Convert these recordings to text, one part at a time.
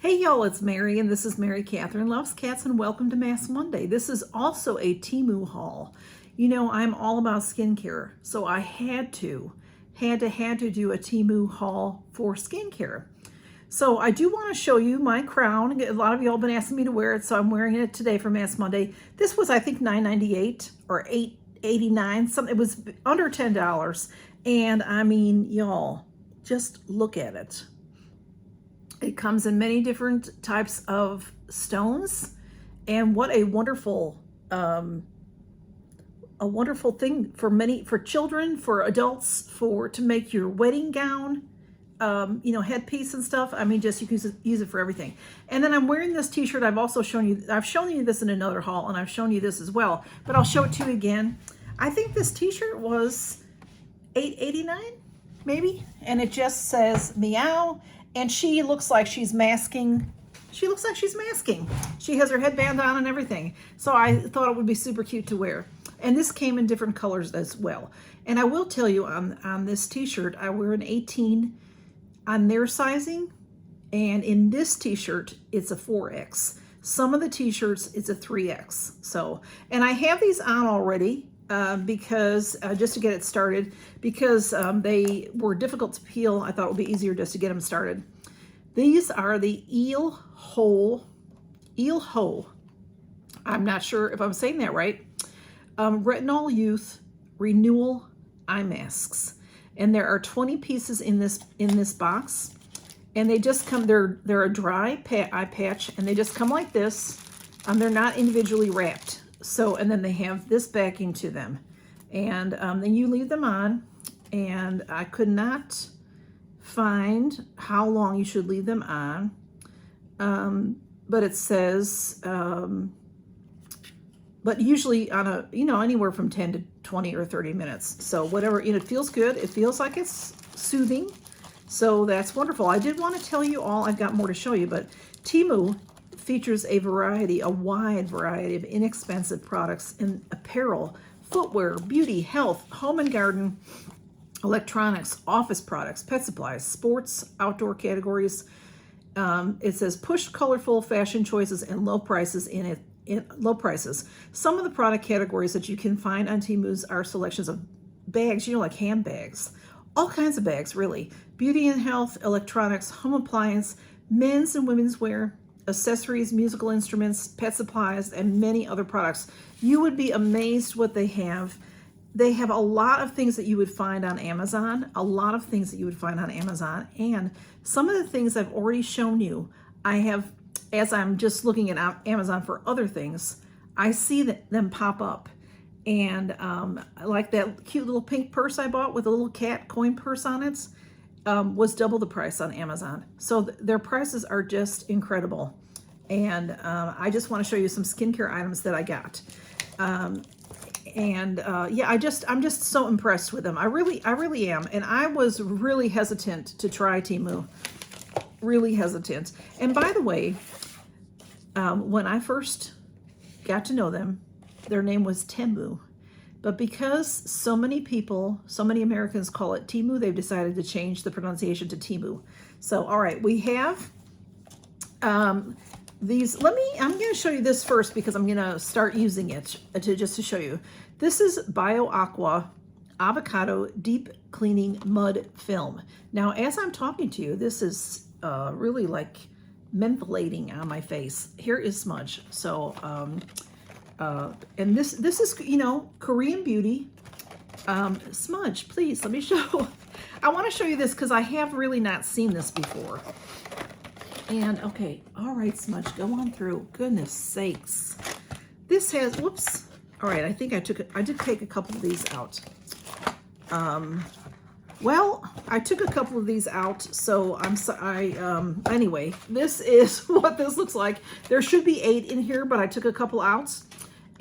Hey y'all, it's Mary, and this is Mary Catherine Loves Cats, and welcome to Mask Monday. This is also a TEMU haul. You know, I'm all about skincare, so I had to do a TEMU haul for skincare. So I do want to show you my crown. A lot of y'all have been asking me to wear it, so I'm wearing it today for Mask Monday. This was, I think, $9.98 or $8.89. Something. It was under $10, and I mean, y'all, just look at it. It comes in many different types of stones, and what a wonderful thing for children, for adults, to make your wedding gown, headpiece and stuff. I mean, just you can use it for everything. And then I'm wearing this t-shirt. I've shown you this in another haul, and I've shown you this as well, but I'll show it to you again. I think this t-shirt was $8.89 maybe, and it just says meow. And she looks like she's masking. She has her headband on and everything. So I thought it would be super cute to wear. And this came in different colors as well. And I will tell you, on this t-shirt, I wear an 18 on their sizing. And in this t-shirt, it's a 4X. Some of the t-shirts, it's a 3X. So, and I have these on already. Because just to get it started, because they were difficult to peel, I thought it would be easier just to get them started. These are the Eel Ho. I'm not sure if I'm saying that right. Retinol Youth Renewal Eye Masks, and there are 20 pieces in this box, and they just come. They're a dry eye patch, and they just come like this. They're not individually wrapped. So, and then they have this backing to them, and then you leave them on, and I could not find how long you should leave them on, but it says, but usually on anywhere from 10 to 20 or 30 minutes. So whatever, it feels good. It feels like it's soothing. So that's wonderful. I did want to tell you all, I've got more to show you, but TEMU features a wide variety of inexpensive products in apparel, footwear, beauty, health, home and garden, electronics, office products, pet supplies, sports, outdoor categories. It says push colorful fashion choices and low prices low prices. Some of the product categories that you can find on TEMU's are selections of bags, like handbags, all kinds of bags, really. Beauty and health, electronics, home appliance, men's and women's wear, accessories, musical instruments, pet supplies, and many other products. You would be amazed what they have. They have a lot of things that you would find on Amazon, and some of the things I've already shown you, I have, as I'm just looking at Amazon for other things, I see them pop up. And like that cute little pink purse I bought with a little cat coin purse on it, was double the price on Amazon. So their prices are just incredible. And I just want to show you some skincare items that I got. Yeah, I'm just so impressed with them. I really am. And I was really hesitant to try TEMU. Really hesitant. And by the way, when I first got to know them, their name was TEMU. But because so many Americans call it TEMU, they've decided to change the pronunciation to TEMU. So, all right, we have these. I'm going to show you this first because I'm going to start using it just to show you. This is Bio Aqua Avocado Deep Cleaning Mud Film. Now, as I'm talking to you, this is really like mentholating on my face. Here is smudge. So, and this is, Korean beauty. Smudge, please, let me show. I want to show you this because I have really not seen this before. And, okay, all right, smudge, go on through. Goodness sakes. This has, whoops. All right, I think I did take a couple of these out. Well, I took a couple of these out, so anyway, this is what this looks like. There should be 8 in here, but I took a couple out.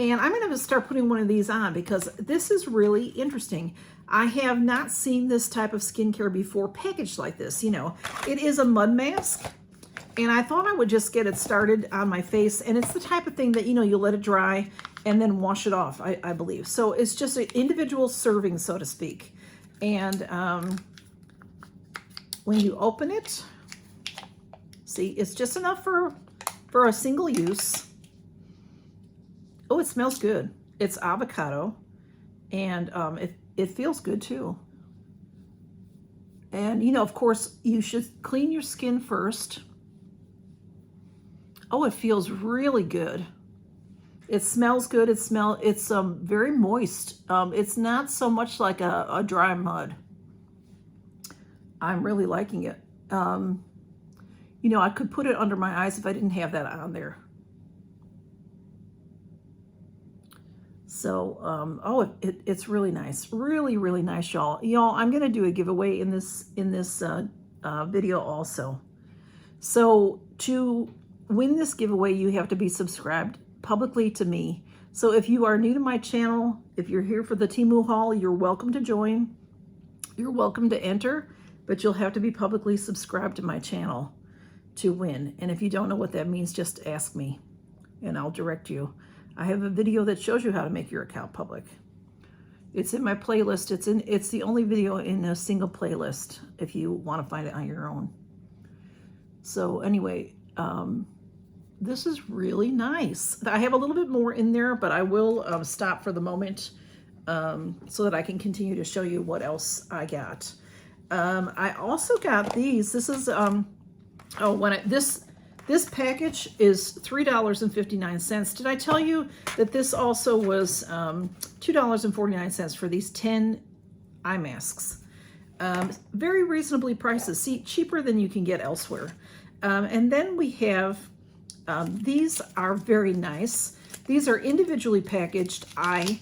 And I'm going to start putting one of these on because this is really interesting. I have not seen this type of skincare before packaged like this. It is a mud mask, and I thought I would just get it started on my face. And it's the type of thing that, you let it dry and then wash it off, I believe. So it's just an individual serving, so to speak. And when you open it, See, it's just enough for a single use. Oh, it smells good. It's avocado, and it feels good too. And, you know, of course, you should clean your skin first. Oh, it feels really good. It smells good. It's very moist. It's not so much like a dry mud. I'm really liking it. You know, I could put it under my eyes if I didn't have that on there. So, oh, it's really nice. Really, really nice, y'all. Y'all, I'm going to do a giveaway in this video also. So to win this giveaway, you have to be subscribed publicly to me. So if you are new to my channel, if you're here for the TEMU haul, you're welcome to join. You're welcome to enter, but you'll have to be publicly subscribed to my channel to win. And if you don't know what that means, just ask me and I'll direct you. I have a video that shows you how to make your account public. It's in my playlist. It's the only video in a single playlist if you want to find it on your own. So anyway, this is really nice. I have a little bit more in there, but I will stop for the moment so that I can continue to show you what else I got. I also got these. This is this package is $3.59. Did I tell you that this also was $2.49 for these 10 eye masks? Very reasonably priced. See, cheaper than you can get elsewhere. And then we have, these are very nice. These are individually packaged eye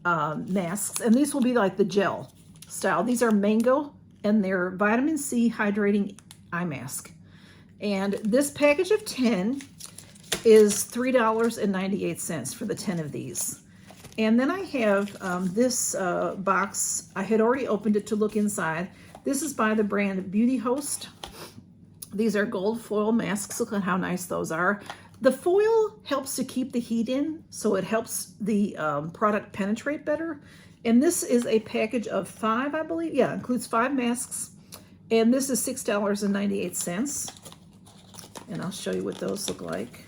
masks, and these will be like the gel style. These are mango, and they're vitamin C hydrating eye mask. And this package of 10 is $3.98 for the 10 of these. And then I have this box. I had already opened it to look inside. This is by the brand Beauty Host. These are gold foil masks. Look at how nice those are. The foil helps to keep the heat in, so it helps the product penetrate better. And this is a package of 5, I believe. Yeah, includes 5 masks. And this is $6.98. And I'll show you what those look like.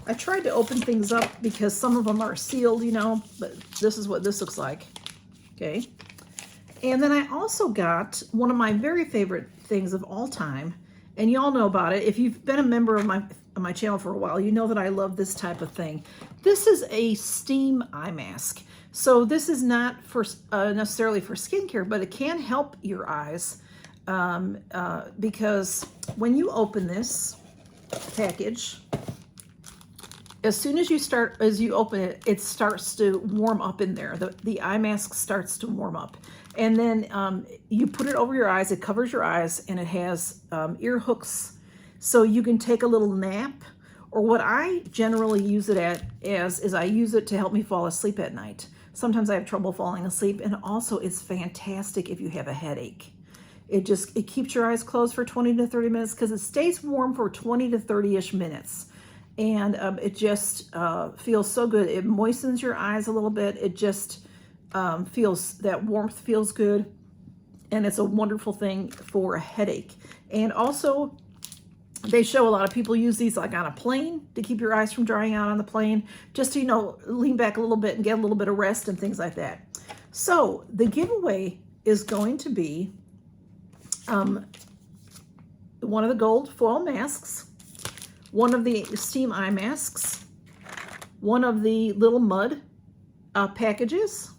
I tried to open things up because some of them are sealed, you know, but this is what this looks like. Okay. And then I also got one of my very favorite things of all time, and y'all know about it. If you've been a member of my channel for a while, you know that I love this type of thing. This is a steam eye mask. So this is not for necessarily for skincare, but it can help your eyes because when you open this package, as soon as you open it, it starts to warm up in there. The eye mask starts to warm up. And then you put it over your eyes, it covers your eyes, and it has ear hooks. So you can take a little nap, or what I generally use it is I use it to help me fall asleep at night. Sometimes I have trouble falling asleep, and also it's fantastic if you have a headache. It keeps your eyes closed for 20 to 30 minutes because it stays warm for 20 to 30-ish minutes. And it just feels so good. It moistens your eyes a little bit. It just that warmth feels good. And it's a wonderful thing for a headache. And also, they show a lot of people use these like on a plane to keep your eyes from drying out on the plane. Just to, you know, lean back a little bit and get a little bit of rest and things like that. So the giveaway is going to be one of the gold foil masks, one of the steam eye masks, one of the little mud packages,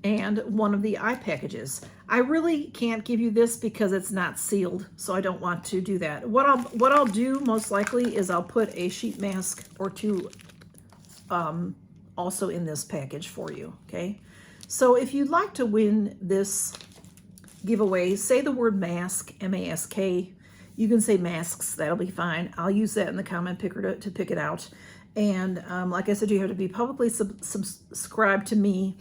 and one of the eye packages. I really can't give you this because it's not sealed, so I don't want to do that. What I'll do most likely is I'll put a sheet mask or two also in this package for you, okay? So if you'd like to win this giveaway, say the word mask, M-A-S-K. You can say masks, that'll be fine. I'll use that in the comment picker to pick it out. And like I said, you have to be publicly subscribed to me.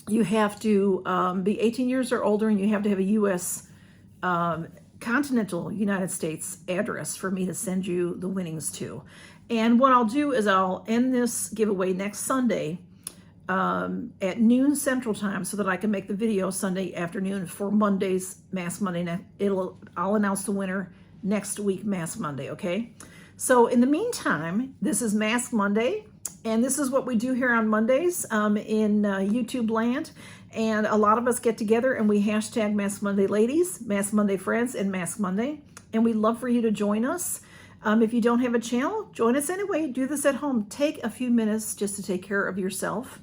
You have to be 18 years or older, and you have to have a U.S. Continental United States address for me to send you the winnings to. And what I'll do is I'll end this giveaway next Sunday at noon Central Time so that I can make the video Sunday afternoon for Monday's Mask Monday. I'll announce the winner next week, Mask Monday, okay? So in the meantime, this is Mask Monday, and this is what we do here on Mondays in YouTube land. And a lot of us get together and we hashtag Mask Monday Ladies, Mask Monday Friends, and Mask Monday. And we'd love for you to join us. If you don't have a channel, join us anyway. Do this at home. Take a few minutes just to take care of yourself.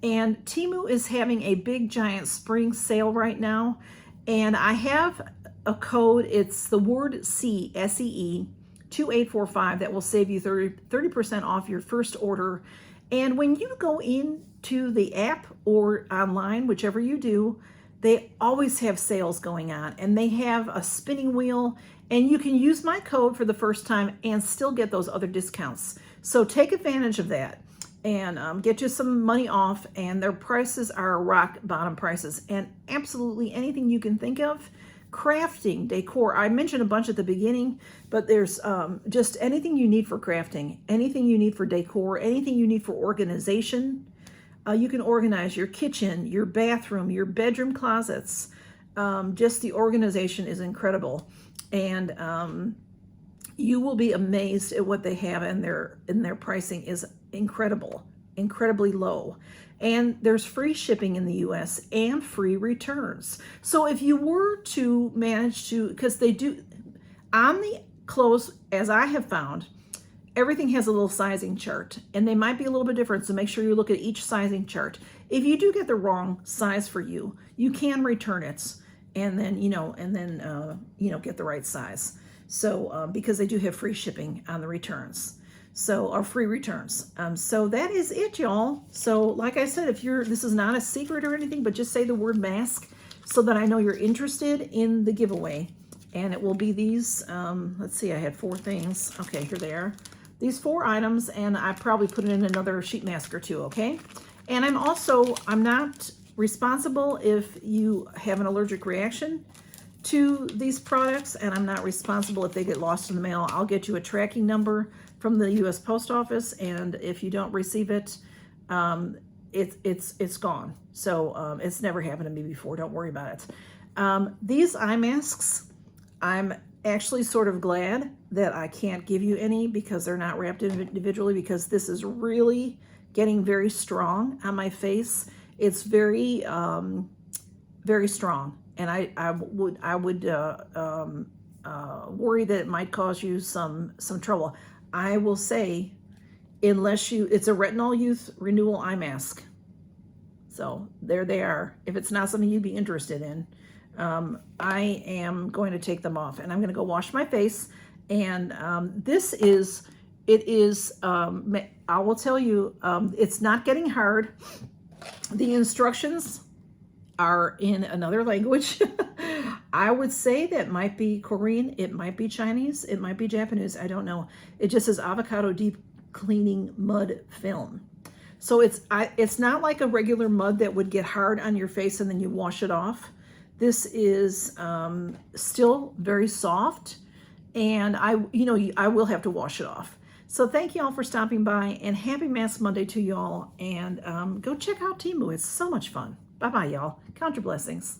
And TEMU is having a big giant spring sale right now. And I have a code. It's the word SEE, SEE2845, that will save you 30% off your first order. And when you go into the app or online, whichever you do, they always have sales going on, and they have a spinning wheel, and you can use my code for the first time and still get those other discounts. So take advantage of that and get you some money off, and their prices are rock bottom prices, and absolutely anything you can think of. Crafting, decor, I mentioned a bunch at the beginning, but there's just anything you need for crafting, anything you need for decor, anything you need for organization. You can organize your kitchen, your bathroom, your bedroom closets. Just the organization is incredible, and you will be amazed at what they have, and their pricing is incredible, incredibly low. And there's free shipping in the US and free returns. So if you were to manage to, because they do, on the clothes, as I have found, everything has a little sizing chart, and they might be a little bit different, so make sure you look at each sizing chart. If you do get the wrong size for you, you can return it, and then, get the right size. So, because they do have free shipping on the returns. So, or free returns. So that is it, y'all. So like I said, this is not a secret or anything, but just say the word mask so that I know you're interested in the giveaway. And it will be these, let's see, I had 4 things. Okay, here they are. These 4 items, and I probably put in another sheet mask or 2, okay? And I'm not responsible if you have an allergic reaction to these products, and I'm not responsible if they get lost in the mail. I'll get you a tracking number from the U.S. Post Office, and if you don't receive it, it's gone. So it's never happened to me before. Don't worry about it. These eye masks, I'm actually sort of glad that I can't give you any because they're not wrapped individually, because this is really getting very strong on my face. It's very, very strong, and I would worry that it might cause you some trouble. I will say, it's a Retinol Youth Renewal Eye Mask. So there they are. If it's not something you'd be interested in, I am going to take them off, and I'm going to go wash my face. And I will tell you, it's not getting hard. The instructions are in another language. I would say that might be Korean, it might be Chinese, it might be Japanese, I don't know. It just says avocado deep cleaning mud film. So it's not like a regular mud that would get hard on your face and then you wash it off. This is still very soft, and I will have to wash it off. So thank you all for stopping by, and happy Mask Monday to y'all, and go check out TEMU. It's so much fun. Bye-bye, y'all. Count your blessings.